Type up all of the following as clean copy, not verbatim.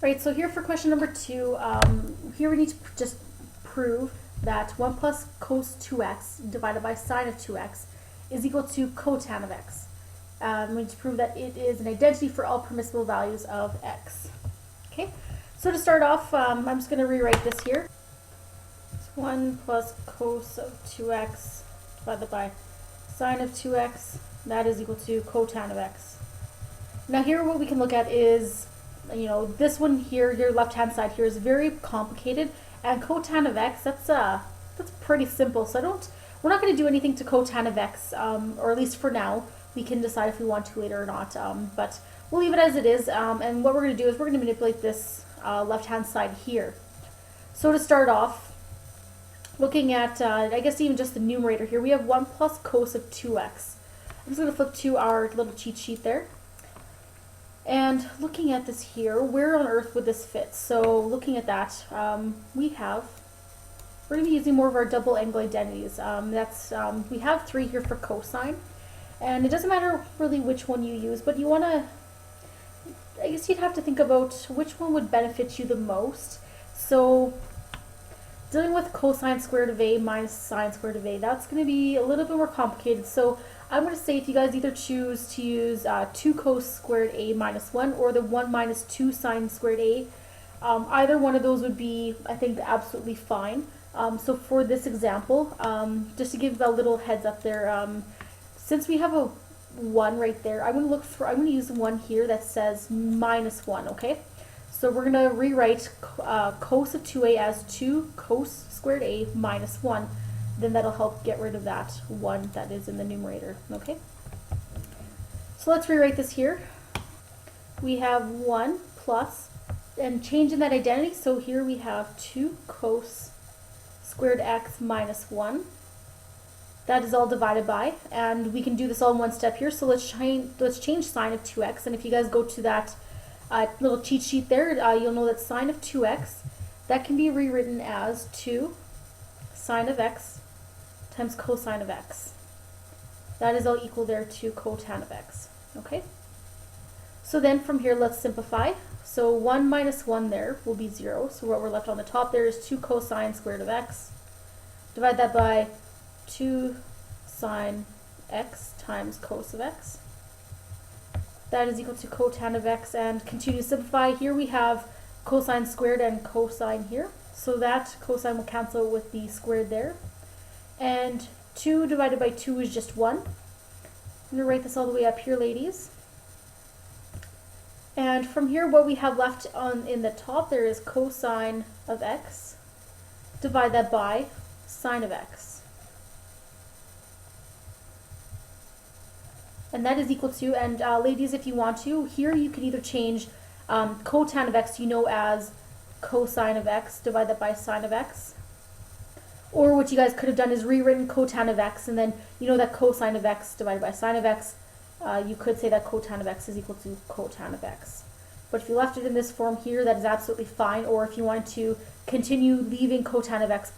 Right, so here for question number 2, here we need to just prove that 1 plus cos 2x divided by sine of 2x is equal to cotan of x. We need to prove that it is an identity for all permissible values of x. Okay, so to start off, I'm just going to rewrite this here. It's 1 plus cos of 2x divided by sine of 2x, that is equal to cotan of x. Now here what we can look at is, this one here, your left-hand side here is very complicated, and cotan of x, that's pretty simple. So we're not going to do anything to cotan of x, or at least for now. We can decide if we want to later or not, but we'll leave it as it is. And what we're going to do is we're going to manipulate this left-hand side here. So to start off, looking at, I guess even just the numerator here, we have 1 plus cos of 2x. I'm just going to flip to our little cheat sheet there. And looking at this here, where on earth would this fit? So looking at that, we're going to be using more of our double angle identities. We have 3 here for cosine, and it doesn't matter really which one you use, but you want to, I guess you'd have to think about which one would benefit you the most. So dealing with cosine squared of a minus sine squared of a, that's going to be a little bit more complicated. So I'm going to say if you guys either choose to use 2 cos squared a minus 1 or the 1 minus 2 sine squared a, either one of those would be, I think, absolutely fine. So for this example, just to give a little heads up there, since we have a 1 right there, I'm going to use the one here that says minus 1, okay? So we're going to rewrite cos of 2a as 2 cos squared a minus 1. Then that'll help get rid of that 1 that is in the numerator, okay? So let's rewrite this here. We have 1 plus, and change in that identity, so here we have 2 cos squared x minus 1. That is all divided by, and we can do this all in one step here, so let's change sine of 2x, and if you guys go to that little cheat sheet there, you'll know that sine of 2x, that can be rewritten as 2 sine of x times cosine of x. That is all equal there to cotan of x, okay? So then from here, let's simplify. So 1 minus 1 there will be 0. So what we're left on the top there is 2 cosine squared of x. Divide that by 2 sine x times cos of x. That is equal to cotan of x, and continue to simplify. Here we have cosine squared and cosine here. So that cosine will cancel with the squared there. And 2 divided by 2 is just 1. I'm going to write this all the way up here, ladies. And from here, what we have left in the top there is cosine of x. Divide that by sine of x. And that is equal to, and ladies, if you want to, here you can either change cotan of x, as cosine of x, divide that by sine of x. Or what you guys could have done is rewritten cotan of x, and then that cosine of x divided by sine of x, you could say that cotan of x is equal to cotan of x. But if you left it in this form here, that is absolutely fine. Or if you wanted to continue leaving cotan of x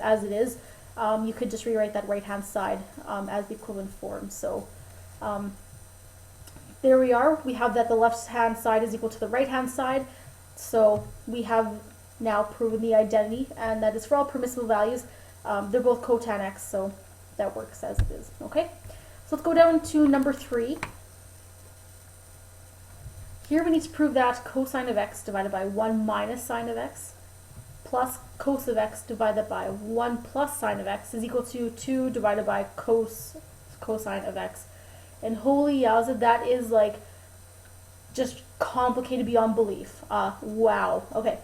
as it is, you could just rewrite that right-hand side as the equivalent form. So there we are. We have that the left-hand side is equal to the right-hand side. So we have now proven the identity, and that is for all permissible values. They're both cotan x, so that works as it is. Okay, so let's go down to number 3. Here we need to prove that cosine of x divided by 1 minus sine of x plus cos of x divided by 1 plus sine of x is equal to 2 divided by cosine of x. And holy yowza, that is like just complicated beyond belief. Wow. Okay.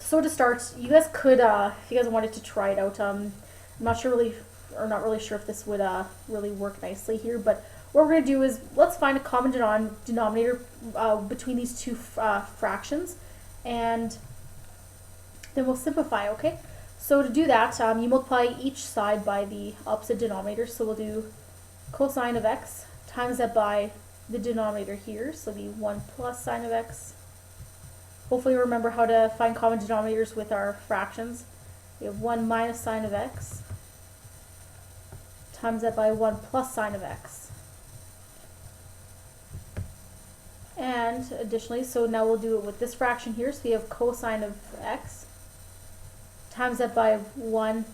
So to start, you guys could, if you guys wanted to try it out, I'm not really sure if this would really work nicely here, but what we're going to do is let's find a common denominator between these two fractions, and then we'll simplify, okay? So to do that, you multiply each side by the opposite denominator, so we'll do cosine of x times that by the denominator here, so it'll be 1 plus sine of x. Hopefully remember how to find common denominators with our fractions. We have 1 minus sine of x times that by 1 plus sine of x. And additionally, so now we'll do it with this fraction here. So we have cosine of x times that by 1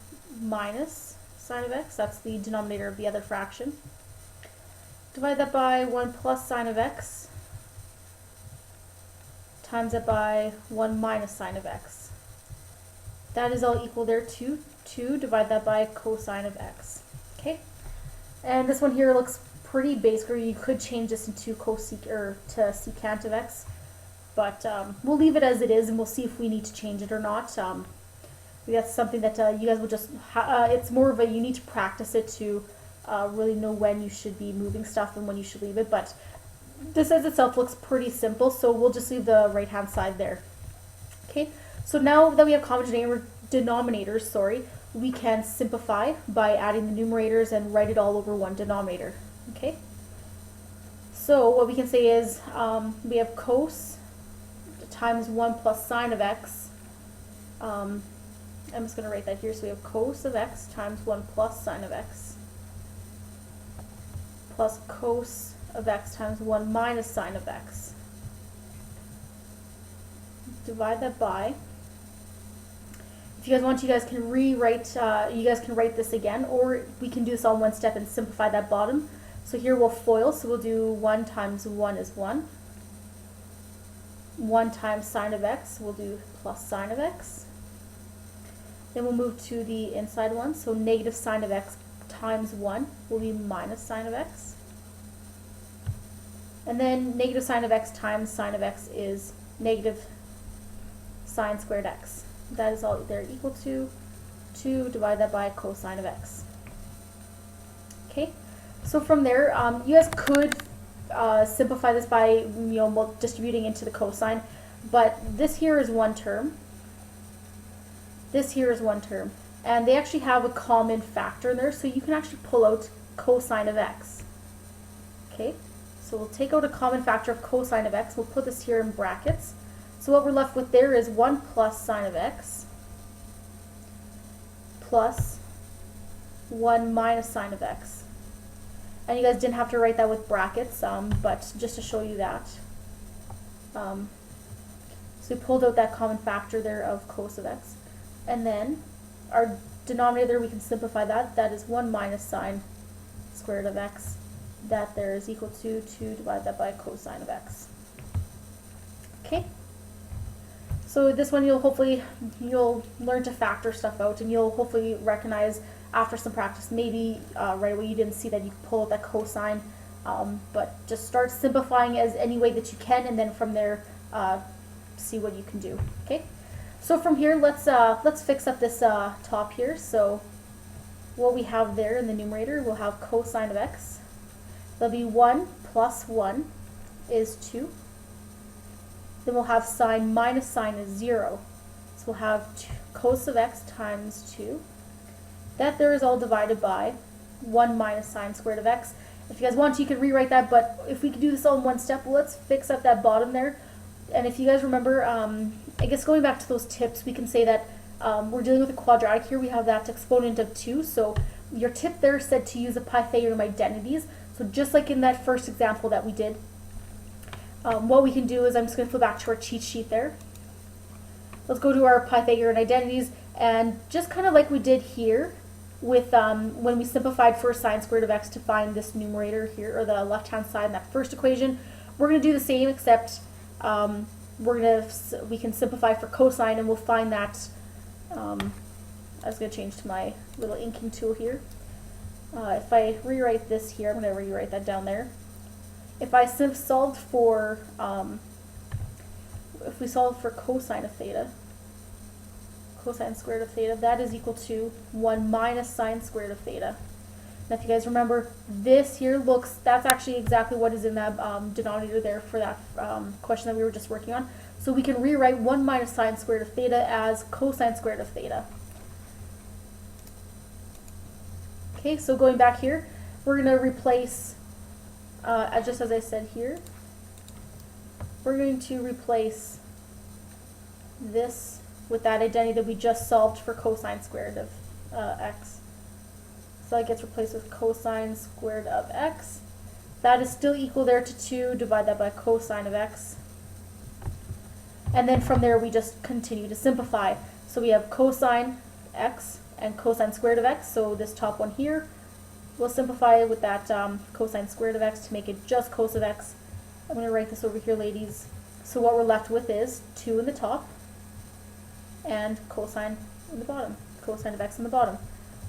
minus sine of x. That's the denominator of the other fraction. Divide that by 1 plus sine of x times that by 1 minus sine of x. That is all equal there to 2. Divide that by cosine of x. Okay? And this one here looks pretty basic, or you could change this into to secant of x, but we'll leave it as it is, and we'll see if we need to change it or not. That's something that you guys will just, it's more of a, you need to practice it to really know when you should be moving stuff and when you should leave it, but this as itself looks pretty simple, so we'll just leave the right hand side there. Okay, so now that we have common denominators, we can simplify by adding the numerators and write it all over one denominator. Okay, so what we can say is we have cos times 1 plus sine of x. I'm just going to write that here. So we have cos of x times 1 plus sine of x plus cos of x times 1 minus sine of x. Divide that by, if you guys want, you guys can rewrite, you guys can write this again, or we can do this all in one step and simplify that bottom. So here we'll FOIL, so we'll do 1 times 1 is 1. 1 times sine of x, we'll do plus sine of x. Then we'll move to the inside one, so negative sine of x times 1 will be minus sine of x. And then negative sine of x times sine of x is negative sine squared x. That is all there equal to 2, divide that by cosine of x. Okay, so from there, you guys could simplify this by distributing into the cosine, but this here is one term. This here is one term, and they actually have a common factor in there, so you can actually pull out cosine of x. Okay, so we'll take out a common factor of cosine of x. We'll put this here in brackets. So what we're left with there is 1 plus sine of x plus 1 minus sine of x. And you guys didn't have to write that with brackets, but just to show you that. So we pulled out that common factor there of cos of x. And then our denominator, we can simplify that. That is 1 minus sine squared of x. That there is equal to 2, divide that by cosine of x. Okay? So this one you'll learn to factor stuff out, and you'll hopefully recognize after some practice, maybe right away you didn't see that you could pull out that cosine, but just start simplifying as any way that you can, and then from there see what you can do. Okay, so from here let's fix up this top here. So what we have there in the numerator, we'll have cosine of x. There'll be 1 plus 1 is 2. Then we'll have sine minus sine is 0. So we'll have cos of x times 2. That there is all divided by 1 minus sine squared of x. If you guys want to, you can rewrite that, but if we could do this all in one step, let's fix up that bottom there. And if you guys remember, I guess going back to those tips, we can say that we're dealing with a quadratic here. We have that exponent of 2. So your tip there said to use the Pythagorean identities. So just like in that first example that we did, what we can do is, I'm just going to flip back to our cheat sheet there. Let's go to our Pythagorean identities, and just kind of like we did here with when we simplified for sine squared of x to find this numerator here, or the left hand side in that first equation, we're going to do the same, except we can simplify for cosine, and we'll find that I was going to change to my little inking tool here. If I rewrite this here, I'm going to rewrite that down there. If I solved for, if we solve for cosine of theta, cosine squared of theta, that is equal to 1 minus sine squared of theta. And if you guys remember, this here that's actually exactly what is in that denominator there for that question that we were just working on. So we can rewrite 1 minus sine squared of theta as cosine squared of theta. Okay, so going back here, we're going to replace, just as I said here, we're going to replace this with that identity that we just solved for cosine squared of x. So that gets replaced with cosine squared of x. That is still equal there to 2, divide that by cosine of x. And then from there we just continue to simplify. So we have cosine x and cosine squared of x, so this top one here, we'll simplify with that cosine squared of x to make it just cos of x. I'm going to write this over here, ladies. So what we're left with is 2 in the top and cosine in the bottom, cosine of x in the bottom.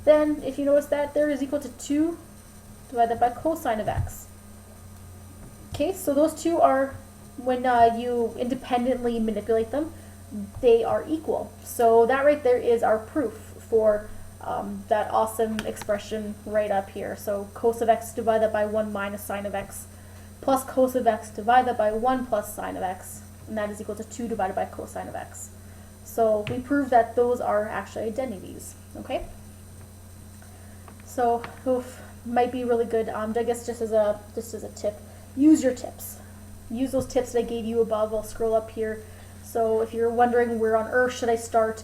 Then, if you notice that, there is equal to 2 divided by cosine of x. Okay, so those two are, when you independently manipulate them, they are equal. So that right there is our proof for that awesome expression right up here. So cos of x divided by 1 minus sine of x plus cos of x divided by 1 plus sine of x, and that is equal to 2 divided by cosine of x. So we proved that those are actually identities, okay? So might be really good, I guess just as a tip, use your tips. Use those tips that I gave you above. I'll scroll up here. So if you're wondering where on earth should I start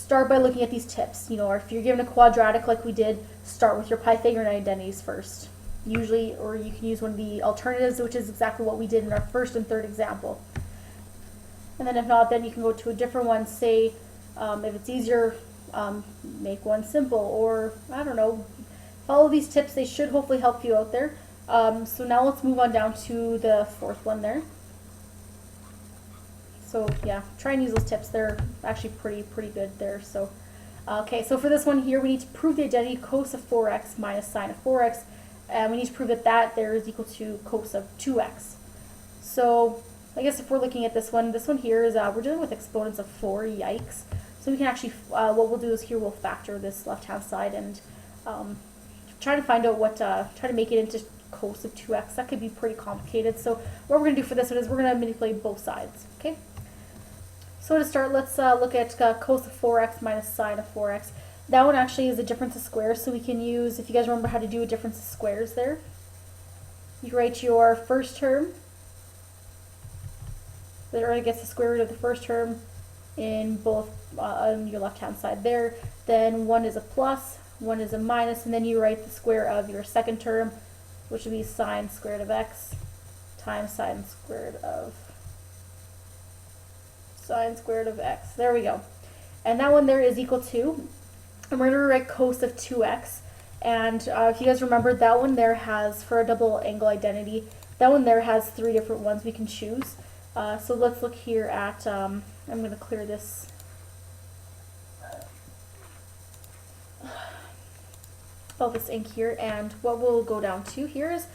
by looking at these tips. You know, or if you're given a quadratic like we did, start with your Pythagorean identities first. Usually, or you can use one of the alternatives, which is exactly what we did in our first and third example. And then if not, then you can go to a different one. Say, if it's easier, make one simple, or I don't know, follow these tips. They should hopefully help you out there. So now let's move on down to the fourth one there. So yeah, try and use those tips. They're actually pretty good there. So okay, so for this one here, we need to prove the identity cos of 4x minus sine of 4x, and we need to prove that that there is equal to cos of 2x. So I guess if we're looking at this one here is we're dealing with exponents of 4. Yikes! So we can actually what we'll do is here we'll factor this left-hand side and try to find out what try to make it into cos of 2x. That could be pretty complicated. So what we're going to do for this one is we're going to manipulate both sides. Okay. So to start, let's look at cos of 4x minus sine of 4x. That one actually is a difference of squares, so we can use, if you guys remember how to do a difference of squares there, you write your first term, or I guess the square root of the first term in both on your left-hand side there. Then one is a plus, one is a minus, and then you write the square of your second term, which would be sine squared of x times sine squared of x. There we go. And that one there is equal to, and we're going to write cos of 2x. And if you guys remember, that one there has, for a double angle identity, that one there has 3 different ones we can choose. So let's look here at, I'm going to clear this. All this ink here, and what we'll go down to here is,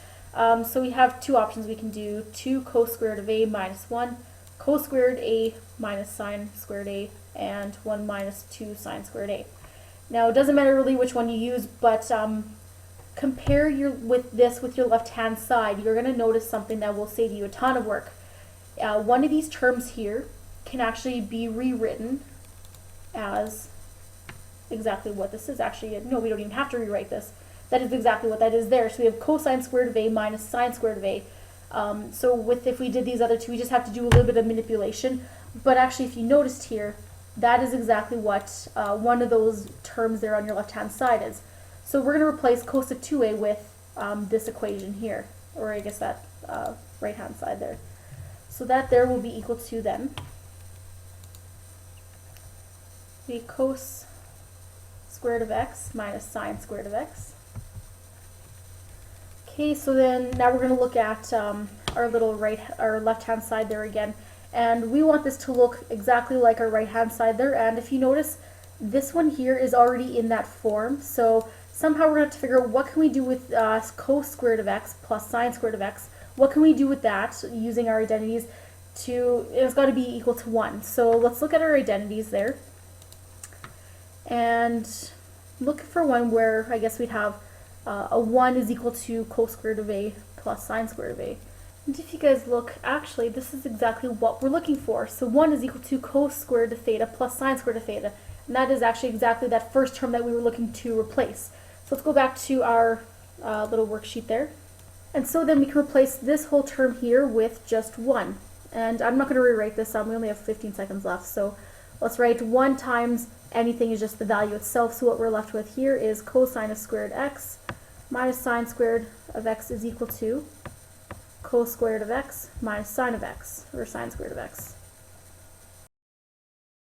so we have 2 options we can do: 2 cos squared of a minus 1, cos squared a minus sine squared a, and 1 minus 2 sine squared a. Now it doesn't matter really which one you use, but compare with your left hand side. You're going to notice something that will save you a ton of work. One of these terms here can actually be rewritten as exactly what this is. Actually, no, we don't even have to rewrite this. That is exactly what that is there. So we have cosine squared of a minus sine squared of a. So if we did these other two, we just have to do a little bit of manipulation. But actually, if you noticed here, that is exactly what one of those terms there on your left-hand side is. So we're going to replace cos of 2a with this equation here, or I guess that right-hand side there. So that there will be equal to then the cos squared of x minus sine squared of x. Okay, so then now we're going to look at our left-hand side there again, and we want this to look exactly like our right-hand side there. And if you notice, this one here is already in that form. So somehow we're going to have to figure out what can we do with cos squared of x plus sine squared of x. What can we do with that using our identities? It's got to be equal to 1. So let's look at our identities there and look for one where I guess we'd have a 1 is equal to cos squared of a plus sine squared of a. And if you guys look, actually this is exactly what we're looking for. So 1 is equal to cos squared of theta plus sine squared of theta. And that is actually exactly that first term that we were looking to replace. So let's go back to our little worksheet there. And so then we can replace this whole term here with just 1. And I'm not going to rewrite this, we only have 15 seconds left. So let's write 1 times anything is just the value itself. So what we're left with here is cosine of squared x minus sine squared of x is equal to cos squared of x minus sine of x, or sine squared of x.